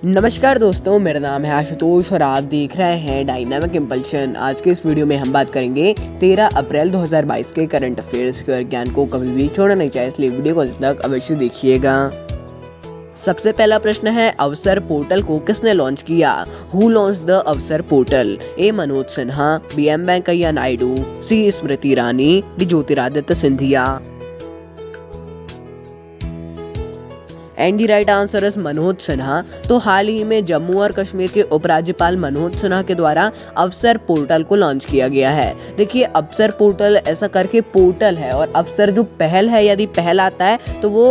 नमस्कार दोस्तों, मेरा नाम है आशुतोष और आप देख रहे हैं डायनामिक इम्पल्शन। आज के इस वीडियो में हम बात करेंगे 13 अप्रैल 2022 के करंट अफेयर्स के, और ज्ञान को कभी भी छोड़ना नहीं चाहिए, इसलिए वीडियो को अंत तक अवश्य देखिएगा। सबसे पहला प्रश्न है, अवसर पोर्टल को किसने लॉन्च किया? Who launch the Avsar portal? A Manoj Sinha, B M Venkaiah Naidu, C Smriti Irani, D Jyotiraditya Scindia. And the right answer is Manoj Sinha. तो हाल ही में जम्मू और कश्मीर के उपराज्यपाल मनोज सिन्हा के द्वारा अवसर पोर्टल को लॉन्च किया गया है। देखिए, अवसर पोर्टल ऐसा करके पोर्टल है, और अवसर जो पहल है, यदि पहल आता है तो वो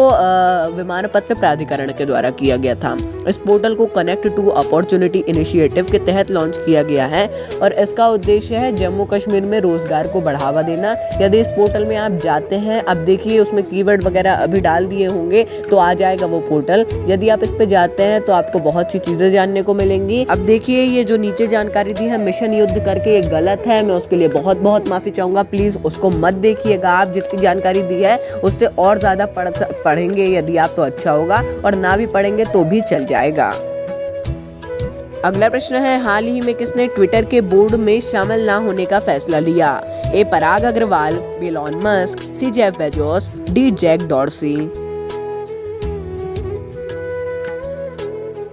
विमानपत्र प्राधिकरण के द्वारा किया गया था। इस पोर्टल को कनेक्ट टू अपॉर्चुनिटी इनिशिएटिव के तहत लॉन्च किया गया है, और इसका उद्देश्य है जम्मू कश्मीर में रोजगार को बढ़ावा देना। यदि इस पोर्टल में आप जाते हैं, अब देखिए उसमें कीवर्ड वगैरह अभी डाल दिए होंगे तो आ जाएगा वो पोर्टल। यदि आप इस पे जाते हैं तो आपको बहुत सी चीजें जानने को मिलेंगी। अब देखिए, ये जो नीचे जानकारी दी है मिशन युद्ध करके, ये गलत है। मैं उसके लिए बहुत बहुत माफी चाहूंगा, प्लीज उसको मत देखिएगा। आप जितनी जानकारी दी है उससे और ज्यादा पढ़ेंगे यदि आप तो अच्छा होगा, और ना भी पढ़ेंगे तो भी चल जाएगा। अगला प्रश्न है, हाल ही में किसने ट्विटर के बोर्ड में शामिल ना होने का फैसला लिया? A Parag Agrawal, B Elon Musk, C Jeff Bezos, D Jack Dorsey.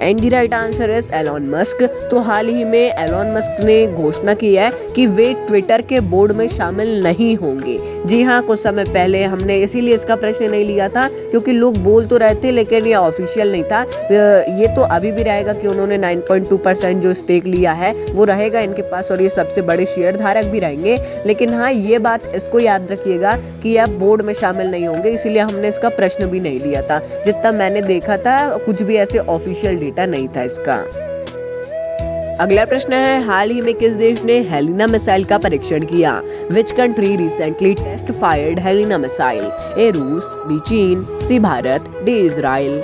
And the right answer is Elon Musk. तो हाल ही में एलोन मस्क ने घोषणा की है कि वे ट्विटर के बोर्ड में शामिल नहीं होंगे। जी हाँ, कुछ समय पहले हमने इसीलिए इसका प्रश्न नहीं लिया था, क्योंकि लोग बोल तो रहे थे लेकिन ये ऑफिशियल नहीं था। ये तो अभी भी रहेगा कि उन्होंने 9.2% जो स्टेक लिया है वो रहेगा इनके पास, और ये सबसे बड़े शेयर धारक भी रहेंगे। लेकिन हाँ, ये बात इसको याद रखिएगा कि आप बोर्ड में शामिल नहीं होंगे, इसीलिए हमने इसका प्रश्न भी नहीं लिया था। जितना मैंने देखा था, कुछ भी ऐसे ऑफिशियल डेटा नहीं था इसका। अगला प्रश्न है, हाल ही में किस देश ने हेलिना मिसाइल का परीक्षण किया? Which country recently test fired Helina missile? A रूस, बी चीन, C Bharat, D Israel.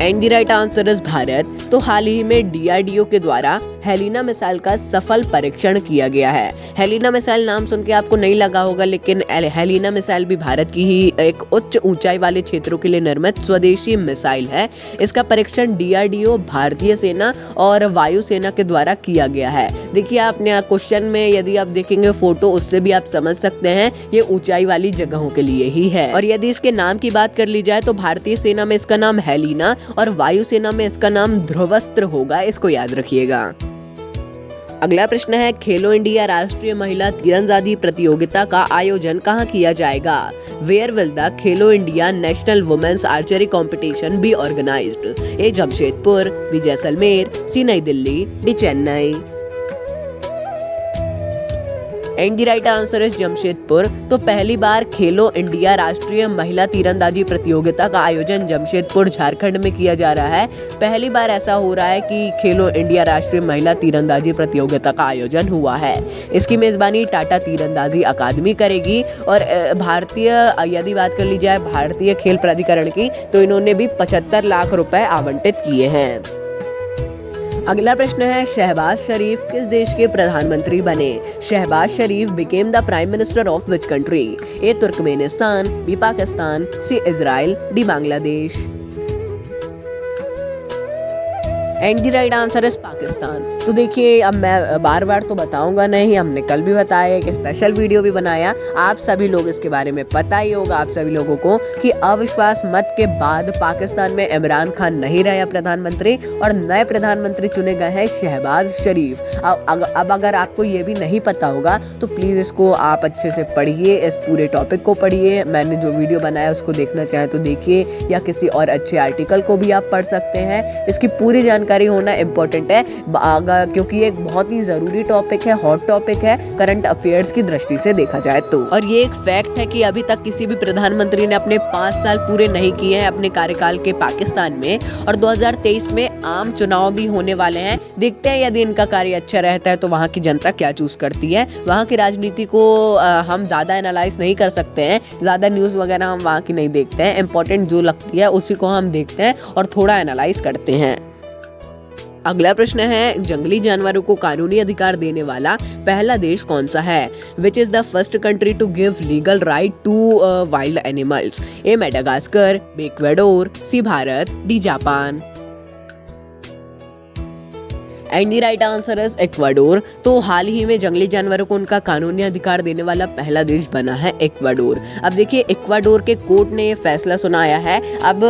And the right answer is Bharat. तो हाल ही में डीआरडीओ के द्वारा हेलिना मिसाइल का सफल परीक्षण किया गया है। हेलिना मिसाइल नाम सुन के आपको नहीं लगा होगा, लेकिन हेलिना मिसाइल भी भारत की ही एक उच्च ऊंचाई वाले क्षेत्रों के लिए निर्मित स्वदेशी मिसाइल है। इसका परीक्षण डीआरडीओ, भारतीय सेना और वायुसेना के द्वारा किया गया है। देखिए, आपने क्वेश्चन में यदि आप देखेंगे फोटो, उससे भी आप समझ सकते हैं ये ऊंचाई वाली जगहों के लिए ही है। और यदि इसके नाम की बात कर ली जाए तो भारतीय सेना में इसका नाम हेलिना और वायुसेना में इसका नाम ध्रुवस्त्र होगा, इसको याद रखिएगा। अगला प्रश्न है, खेलो इंडिया राष्ट्रीय महिला तीरंदाजी प्रतियोगिता का आयोजन कहाँ किया जाएगा? Where will the Khelo India national women's archery competition be organised? A Jamshedpur, B Jaisalmer, C Nai Delhi, D Chennai. And the right answer is Jamshedpur. तो पहली बार खेलो इंडिया राष्ट्रीय महिला तीरंदाजी प्रतियोगिता का आयोजन जमशेदपुर, झारखंड में किया जा रहा है। पहली बार ऐसा हो रहा है कि खेलो इंडिया राष्ट्रीय महिला तीरंदाजी प्रतियोगिता का आयोजन हुआ है। इसकी मेजबानी टाटा तीरंदाजी अकादमी करेगी, और भारतीय, यदि बात कर ली जाए भारतीय खेल प्राधिकरण की, तो इन्होंने भी 75 लाख रुपए आवंटित किए हैं। अगला प्रश्न है, शहबाज शरीफ किस देश के प्रधानमंत्री बने? Shehbaz Sharif became the prime minister of which country? A Turkmenistan, B Pakistan, C Israel, D Bangladesh. And the right answer is Pakistan. तो देखिए, अब मैं बार बार तो बताऊंगा नहीं, हमने कल भी बताया, एक स्पेशल वीडियो भी बनाया। आप सभी लोग इसके बारे में पता ही होगा आप सभी लोगों को कि अविश्वास मत के बाद पाकिस्तान में इमरान खान नहीं रहे प्रधानमंत्री, और नए प्रधानमंत्री चुने गए हैं शहबाज शरीफ। अब अगर आपको ये भी नहीं पता होगा तो प्लीज़ इसको आप अच्छे से पढ़िए, इस पूरे टॉपिक को पढ़िए। मैंने जो वीडियो बनाया उसको देखना चाहे तो देखिए, या किसी और अच्छे आर्टिकल को भी आप पढ़ सकते हैं। इसकी पूरी जानकारी होना इम्पोर्टेंट है, क्योंकि ये एक बहुत ही जरूरी टॉपिक है, हॉट टॉपिक है करंट अफेयर्स की दृष्टि से देखा जाए तो। और ये एक फैक्ट है कि अभी तक किसी भी प्रधानमंत्री ने अपने 5 साल पूरे नहीं किए हैं अपने कार्यकाल के पाकिस्तान में, और 2023 में आम चुनाव भी होने वाले हैं। देखते हैं यदि इनका कार्य अच्छा रहता है तो वहाँ की जनता क्या चूज करती है। वहाँ की राजनीति को हम ज्यादा एनालाइज नहीं कर सकते हैं, ज्यादा न्यूज वगैरह हम वहाँ की नहीं देखते हैं। इंपॉर्टेंट जो लगती है उसी को हम देखते हैं और थोड़ा एनालाइज करते हैं। अगला प्रश्न है, जंगली जानवरों को कानूनी अधिकार देने वाला पहला देश कौन सा है? Which is the first country to give legal right to wild animals? A Madagascar, B Ecuador, C Bharat, D Japan. And the right answer is Ecuador. तो हाल ही में जंगली जानवरों को उनका कानूनी अधिकार देने वाला पहला देश बना है इक्वाडोर। अब देखिए, इक्वाडोर के कोर्ट ने ये फैसला सुनाया है। अब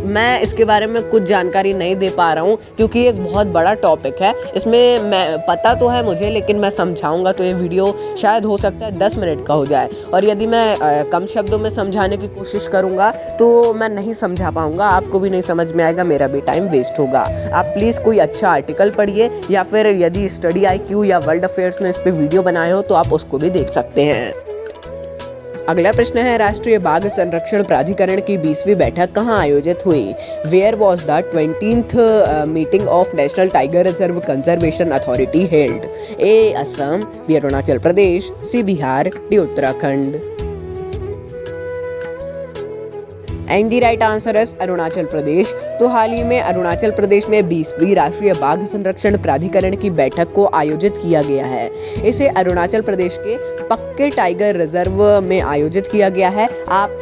मैं इसके बारे में कुछ जानकारी नहीं दे पा रहा हूँ क्योंकि एक बहुत बड़ा टॉपिक है। इसमें मैं पता तो है मुझे, लेकिन मैं समझाऊंगा तो ये वीडियो शायद हो सकता है 10 मिनट का हो जाए, और यदि मैं कम शब्दों में समझाने की कोशिश करूंगा तो मैं नहीं समझा पाऊंगा, आपको भी नहीं समझ में आएगा, मेरा भी टाइम वेस्ट होगा। आप प्लीज़ कोई अच्छा आर्टिकल पढ़िए, या फिर यदि स्टडी IQ या वर्ल्ड अफेयर्स ने इस पे वीडियो बनाए हो तो आप उसको भी देख सकते हैं। अगला प्रश्न है, राष्ट्रीय बाघ संरक्षण प्राधिकरण की 20वीं बैठक कहाँ आयोजित हुई? Where was the 20th meeting of national tiger reserve conservation authority held? A Assam, B Arunachal Pradesh, C Bihar, D Uttarakhand. And the right answer is Arunachal Pradesh. तो हाल ही में अरुणाचल प्रदेश में 20वीं राष्ट्रीय बाघ संरक्षण प्राधिकरण की बैठक को आयोजित किया गया है। इसे अरुणाचल प्रदेश के पक्के टाइगर रिजर्व में आयोजित किया गया है। आप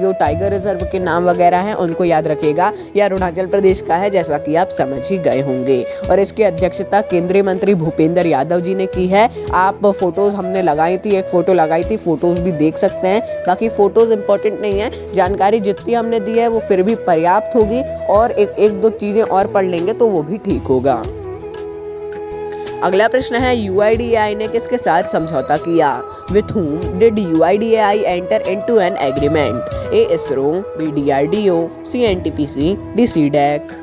जो टाइगर रिजर्व के नाम वगैरह हैं उनको याद रखिएगा। यह अरुणाचल प्रदेश का है, जैसा कि आप समझ ही गए होंगे, और इसकी अध्यक्षता केंद्रीय मंत्री भूपेंद्र यादव जी ने की है। आप फोटोज हमने लगाई थी, एक फोटो लगाई थी, फोटोज भी देख सकते हैं। बाकी फोटोज इंपॉर्टेंट नहीं है, जानकारी जितनी हमने दी है वो फिर भी पर्याप्त होगी, और एक दो चीजें और पढ़ लेंगे तो वो भी ठीक होगा। अगला प्रश्न है, UIDAI ने किसके साथ समझौता किया? With whom did UIDAI enter into an agreement? A ISRO, B DRDO, C NTPC, D CDAC।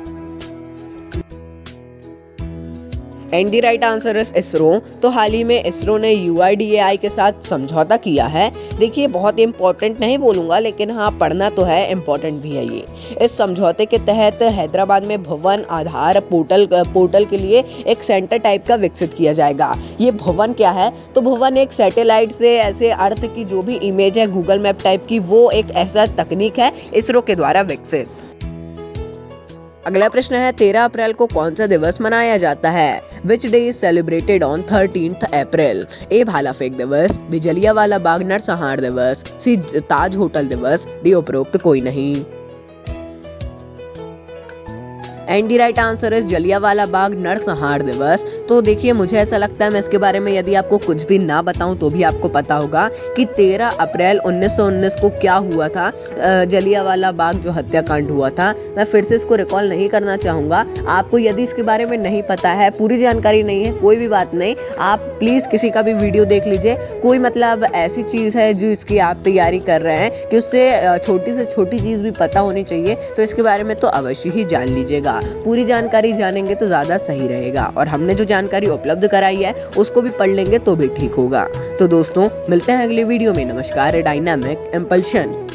And the right answer is ISRO. तो हाल ही में इसरो ने UIDAI के साथ समझौता किया है। देखिए, बहुत इंपॉर्टेंट नहीं बोलूँगा, लेकिन हाँ पढ़ना तो है, इम्पॉर्टेंट भी है ये। इस समझौते के तहत हैदराबाद में भवन आधार पोर्टल के लिए एक सेंटर टाइप का विकसित किया जाएगा। ये भवन क्या है? तो भवन एक सैटेलाइट से ऐसे अर्थ की जो भी इमेज है गूगल मैप टाइप की, वो एक ऐसा तकनीक है इसरो के द्वारा विकसित। अगला प्रश्न है, 13 अप्रैल को कौन सा दिवस मनाया जाता है? Which day is celebrated on 13th अप्रैल? ए भाला फेंक दिवस, बी जलियांवाला बाग नरसंहार दिवस, सी ताज होटल दिवस, डी उपरोक्त कोई नहीं। And the right answer is Jallianwala Bagh नरसंहार दिवस। तो देखिए, मुझे ऐसा लगता है मैं इसके बारे में यदि आपको कुछ भी ना बताऊं तो भी आपको पता होगा कि 13 अप्रैल 1919 को क्या हुआ था, जलियांवाला बाग जो हत्याकांड हुआ था। मैं फिर से इसको रिकॉल नहीं करना चाहूँगा। आपको यदि इसके बारे में नहीं पता है, पूरी जानकारी नहीं है, कोई भी बात नहीं, आप प्लीज़ किसी का भी वीडियो देख लीजिए। कोई मतलब ऐसी चीज़ है जो इसकी आप तैयारी कर रहे हैं कि उससे छोटी से छोटी चीज़ भी पता होनी चाहिए, तो इसके बारे में तो अवश्य ही जान लीजिएगा। पूरी जानकारी जानेंगे तो ज़्यादा सही रहेगा, और हमने जो जानकारी उपलब्ध कराई है उसको भी पढ़ लेंगे तो भी ठीक होगा। तो दोस्तों, मिलते हैं अगले वीडियो में। नमस्कार। Dynamic impulsion.